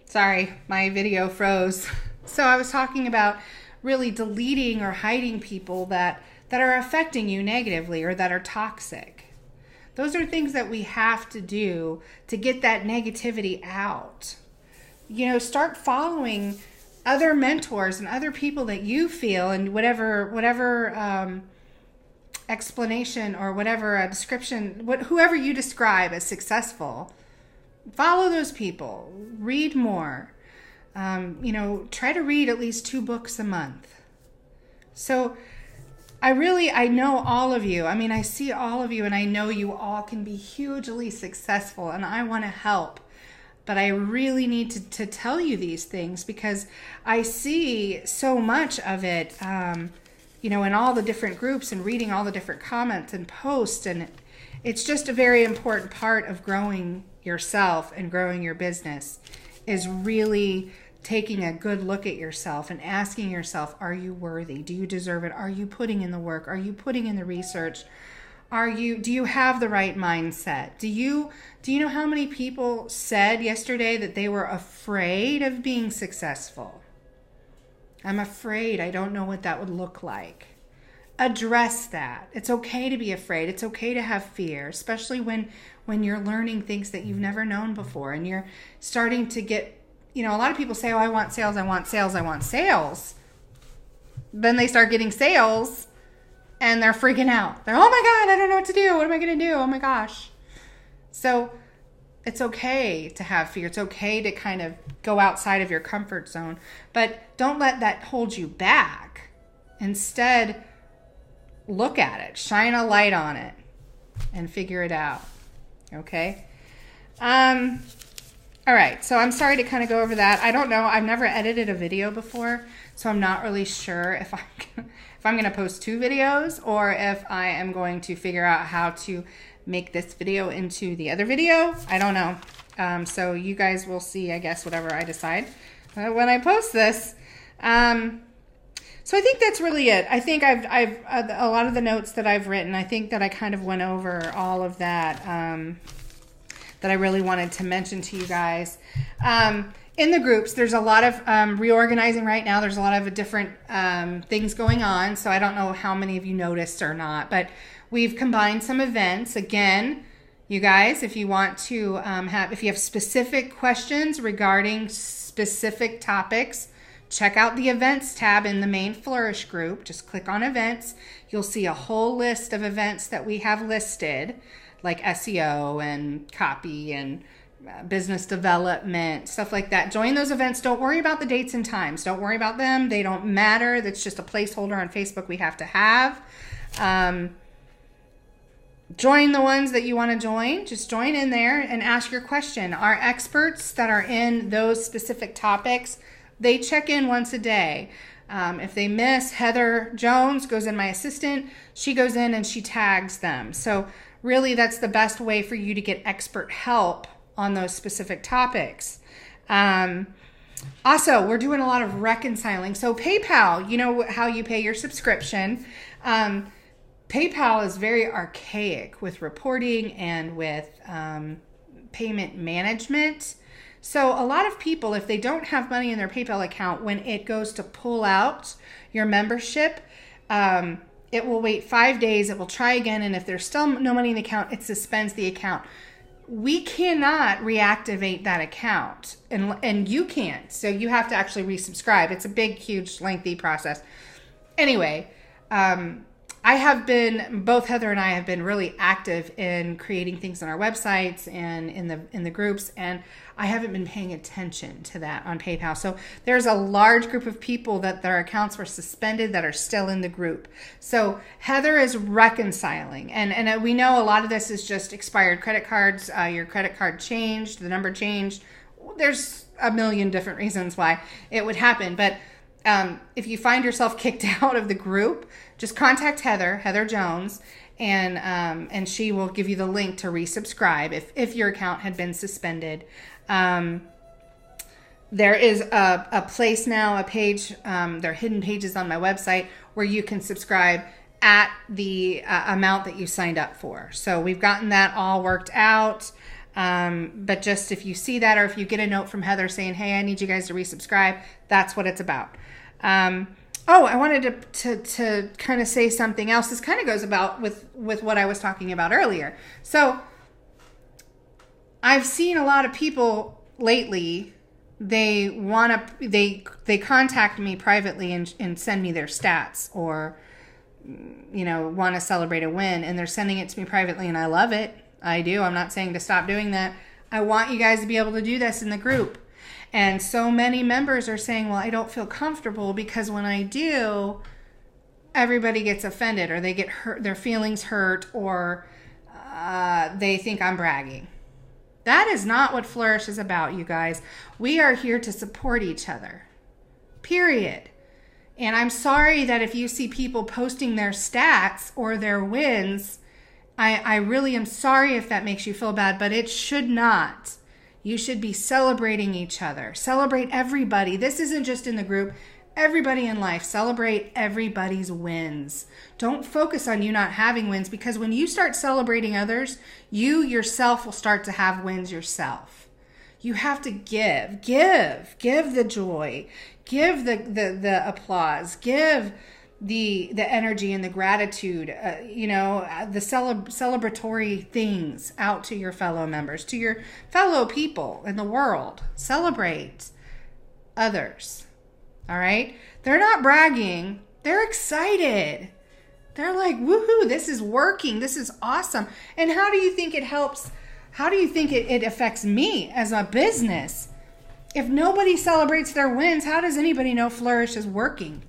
Sorry, my video froze. So I was talking about really deleting or hiding people that are affecting you negatively or that are toxic. Those are things that we have to do to get that negativity out. Start following other mentors and other people that you feel, and whatever explanation or whatever description, whoever you describe as successful, follow those people. Read more. Try to read at least 2 books a month. So I know all of you. I see all of you, and I know you all can be hugely successful, and I want to help. But I really need to tell you these things because I see so much of it, in all the different groups and reading all the different comments and posts. And it's just a very important part of growing yourself and growing your business is really taking a good look at yourself and asking yourself, are you worthy? Do you deserve it? Are you putting in the work? Are you putting in the research? Do you have the right mindset? Do you know how many people said yesterday that they were afraid of being successful? I'm afraid. I don't know what that would look like. Address that. It's okay to be afraid. It's okay to have fear, especially when you're learning things that you've never known before and you're starting to get, a lot of people say, oh, I want sales, I want sales, I want sales. Then they start getting sales and they're freaking out. They're, oh my God, I don't know what to do. What am I going to do? Oh my gosh. So it's okay to have fear. It's okay to kind of go outside of your comfort zone, but don't let that hold you back. Instead, look at it, shine a light on it, and figure it out. Okay? All right, so I'm sorry to kind of go over that. I don't know. I've never edited a video before, so I'm not really sure if I'm going to post 2 videos or if I am going to figure out how to make this video into the other video. I don't know. So you guys will see, I guess, whatever I decide when I post this. So I think that's really it. I think I've a lot of the notes that I've written, I think that I kind of went over all of that that I really wanted to mention to you guys. In the groups, there's a lot of reorganizing right now. There's a lot of different things going on. So I don't know how many of you noticed or not, but we've combined some events. Again, you guys, if you want to if you have specific questions regarding specific topics, check out the events tab in the main Flourish group. Just click on events. You'll see a whole list of events that we have listed, like SEO and copy and business development, stuff like that. Join those events. Don't worry about the dates and times. Don't worry about them. They don't matter. That's just a placeholder on Facebook we have to have. Join the ones that you want to join. Just join in there and ask your question. Our experts that are in those specific topics, they check in once a day. If they miss, Heather Jones goes in, my assistant. She goes in and she tags them. So really, that's the best way for you to get expert help on those specific topics. Also, we're doing a lot of reconciling. So PayPal, you know how you pay your subscription. PayPal is very archaic with reporting and with payment management. So a lot of people, if they don't have money in their PayPal account, when it goes to pull out your membership, it will wait 5 days. It will try again. And if there's still no money in the account, it suspends the account. We cannot reactivate that account, and you can't. So you have to actually resubscribe. It's a big, huge, lengthy process. Anyway, both Heather and I have been really active in creating things on our websites and in the groups, and I haven't been paying attention to that on PayPal. So there's a large group of people that their accounts were suspended that are still in the group. So Heather is reconciling, and we know a lot of this is just expired credit cards. Your credit card changed, the number changed. There's a million different reasons why it would happen, but if you find yourself kicked out of the group, just contact Heather Jones, and she will give you the link to resubscribe if your account had been suspended. There is a place now, a page, there are hidden pages on my website where you can subscribe at the amount that you signed up for. So we've gotten that all worked out. But just if you see that, or if you get a note from Heather saying, hey, I need you guys to resubscribe, that's what it's about. I wanted to kind of say something else. This kind of goes about with what I was talking about earlier. So I've seen a lot of people lately, they contact me privately and send me their stats, or, want to celebrate a win, and they're sending it to me privately, and I love it. I do. I'm not saying to stop doing that. I want you guys to be able to do this in the group. And so many members are saying, well, I don't feel comfortable because when I do, everybody gets offended, or they get hurt, their feelings hurt, or they think I'm bragging. That is not what Flourish is about, you guys. We are here to support each other. Period. And I'm sorry that if you see people posting their stats or their wins, I really am sorry if that makes you feel bad, but it should not. You should be celebrating each other. Celebrate everybody. This isn't just in the group. Everybody in life. Celebrate everybody's wins. Don't focus on you not having wins, because when you start celebrating others, you yourself will start to have wins yourself. You have to give the joy, give the applause, give the energy and the gratitude, the celebratory things out to your fellow members, to your fellow people in the world. Celebrate others. All right? They're not bragging. They're excited. They're like, woohoo, this is working. This is awesome. And how do you think it helps? How do you think it affects me as a business? If nobody celebrates their wins, how does anybody know Flourish is working?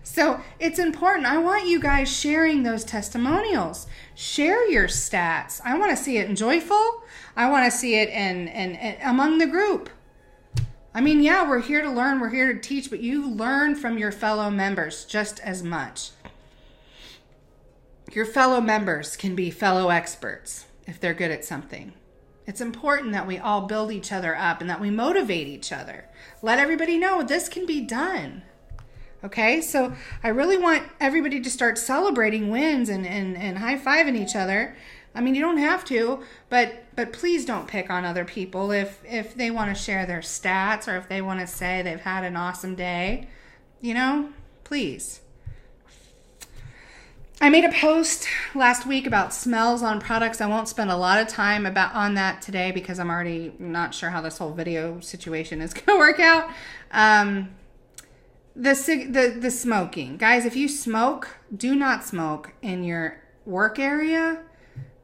So it's important. I want you guys sharing those testimonials. Share your stats. I want to see it in Joyful. I want to see it in among the group. I mean, yeah, we're here to learn. We're here to teach, but you learn from your fellow members just as much. Your fellow members can be fellow experts if they're good at something. It's important that we all build each other up and that we motivate each other. Let everybody know this can be done. Okay, so I really want everybody to start celebrating wins and high-fiving each other. I mean, you don't have to, but please don't pick on other people if they want to share their stats, or if they want to say they've had an awesome day. Please. I made a post last week about smells on products. I won't spend a lot of time on that today because I'm already not sure how this whole video situation is going to work out. The smoking. Guys, if you smoke, do not smoke in your work area.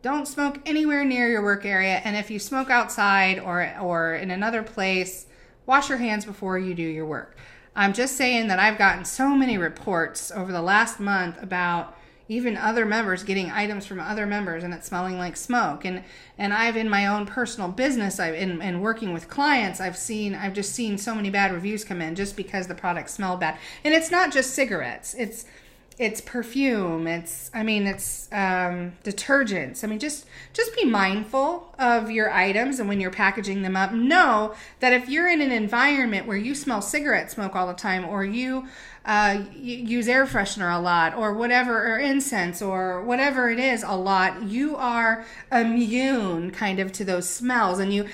Don't smoke anywhere near your work area. And if you smoke outside or in another place, wash your hands before you do your work. I'm just saying that I've gotten so many reports over the last month about even other members getting items from other members and it smelling like smoke. And I've, in my own personal business, in working with clients, I've just seen so many bad reviews come in just because the products smell bad. And it's not just cigarettes. It's perfume. It's detergents. I mean, just be mindful of your items, and when you're packaging them up, know that if you're in an environment where you smell cigarette smoke all the time, or you use air freshener a lot, or whatever, or incense, or whatever it is a lot, you are immune kind of to those smells. And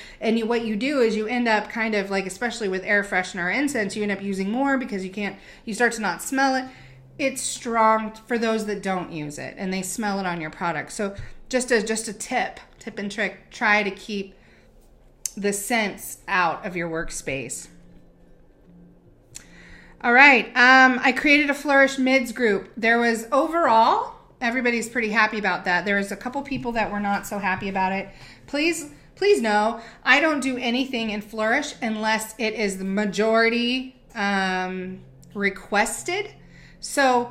what you do is you end up kind of like, especially with air freshener or incense, you end up using more because you start to not smell it. It's strong for those that don't use it and they smell it on your product. So just a tip and trick, try to keep the scents out of your workspace. All right. I created a Flourish Mids group. There was overall, everybody's pretty happy about that. There was a couple people that were not so happy about it. Please know, I don't do anything in Flourish unless it is the majority requested. So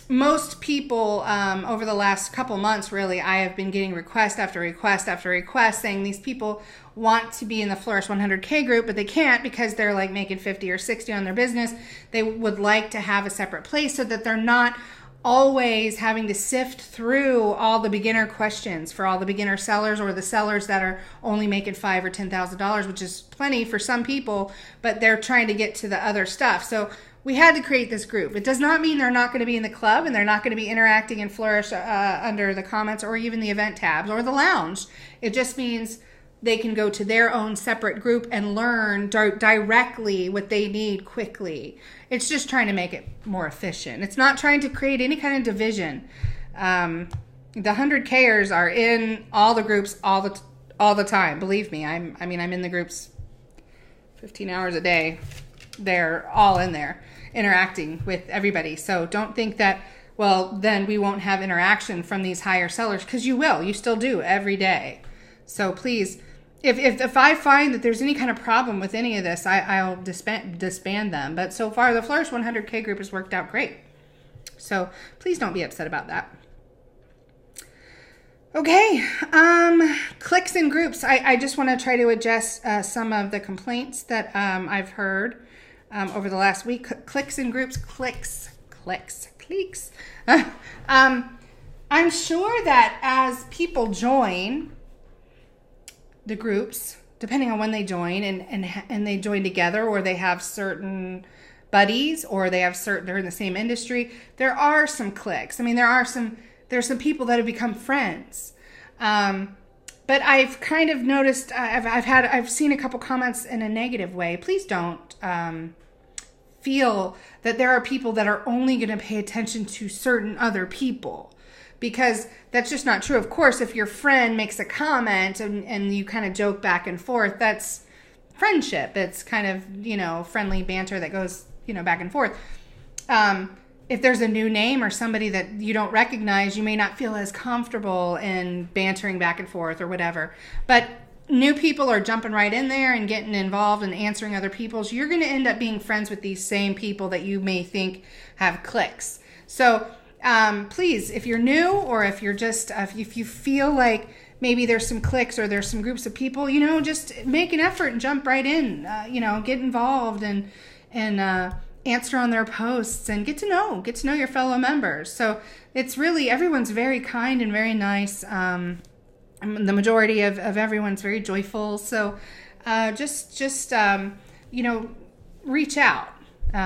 most people over the last couple months, really, I have been getting request after request after request saying these people want to be in the Flourish 100K group, but they can't because they're like making 50 or 60 on their business. They would like to have a separate place so that they're not always having to sift through all the beginner questions for all the beginner sellers, or the sellers that are only making $5,000 or $10,000, which is plenty for some people, but they're trying to get to the other stuff. So we had to create this group. It does not mean they're not going to be in the club and they're not going to be interacting in Flourish under the comments or even the event tabs or the lounge. It just means they can go to their own separate group and learn directly what they need quickly. It's just trying to make it more efficient. It's not trying to create any kind of division. The 100Kers are in all the groups all the time. Believe me, I'm in the groups 15 hours a day. They're all in there interacting with everybody. So don't think that, well, then we won't have interaction from these higher sellers, because you will. You still do every day. So please, if I find that there's any kind of problem with any of this, I'll disband them. But so far, the Flourish 100K group has worked out great. So please don't be upset about that. Okay, clicks and groups. I just want to try to address some of the complaints that I've heard over the last week. Clicks and groups, clicks. I'm sure that as people join the groups, depending on when they join and they join together, or they have certain buddies, or they're in the same industry, there are some clicks. I mean, there's some people that have become friends. But I've kind of noticed, I've seen a couple comments in a negative way. Please don't feel that there are people that are only going to pay attention to certain other people, because that's just not true. Of course, if your friend makes a comment and you kind of joke back and forth, that's friendship. It's kind of, friendly banter that goes, back and forth. If there's a new name or somebody that you don't recognize, you may not feel as comfortable in bantering back and forth or whatever. But new people are jumping right in there and getting involved and answering other people's. You're going to end up being friends with these same people that you may think have clicks. So please, if you're new, or if you're just, if you feel like maybe there's some cliques or there's some groups of people, just make an effort and jump right in, get involved and answer on their posts and get to know your fellow members. So it's really, everyone's very kind and very nice. The majority of everyone's very joyful. So just reach out,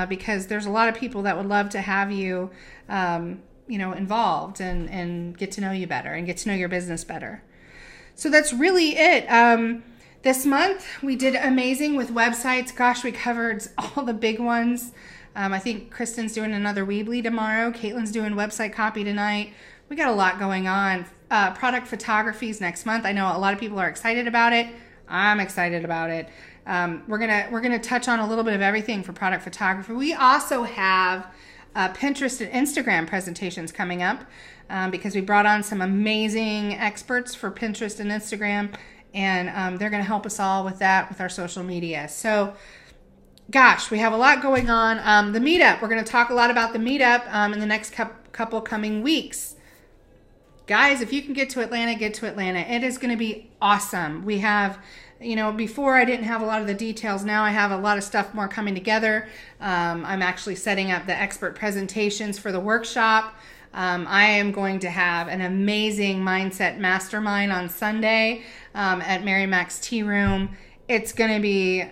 because there's a lot of people that would love to have you, involved and get to know you better and get to know your business better. So that's really it. This month we did amazing with websites. Gosh, we covered all the big ones. I think Kristen's doing another Weebly tomorrow. Caitlin's doing website copy tonight. We got a lot going on. Product photographies next month. I know a lot of people are excited about it. I'm excited about it. We're gonna touch on a little bit of everything for product photography. We also have Pinterest and Instagram presentations coming up, because we brought on some amazing experts for Pinterest and Instagram, and they're going to help us all with that, with our social media. So, gosh, we have a lot going on. The meetup, we're going to talk a lot about the meetup in the next couple coming weeks. Guys, if you can get to Atlanta, get to Atlanta. It is going to be awesome. We have, before I didn't have a lot of the details. Now I have a lot of stuff more coming together. I'm actually setting up the expert presentations for the workshop. I am going to have an amazing mindset mastermind on Sunday at Mary Mac's Tea Room. It's going to be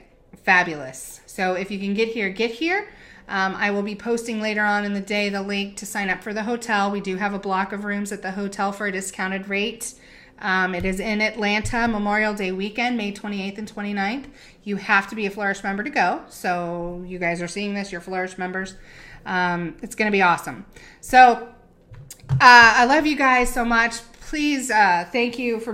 fabulous. So if you can get here, get here. I will be posting later on in the day the link to sign up for the hotel. We do have a block of rooms at the hotel for a discounted rate. It is in Atlanta, Memorial Day weekend, May 28th and 29th. You have to be a Flourish member to go. So you guys are seeing this, you're Flourish members. It's going to be awesome. So I love you guys so much. Please, thank you for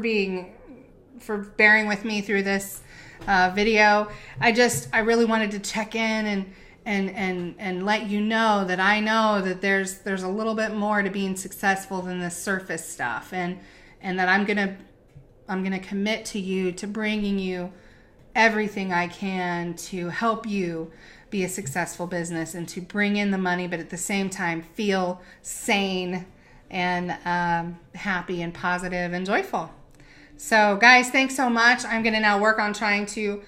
bearing with me through this video. I really wanted to check in and let you know that I know that there's a little bit more to being successful than this surface stuff, and that I'm gonna commit to you, to bringing you everything I can to help you be a successful business and to bring in the money, but at the same time feel sane and happy and positive and joyful. So guys, thanks so much. I'm gonna now work on trying to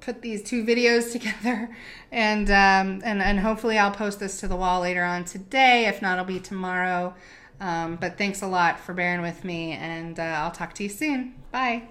put these two videos together, and hopefully I'll post this to the wall later on today. If not, it'll be tomorrow. But thanks a lot for bearing with me, and I'll talk to you soon. Bye.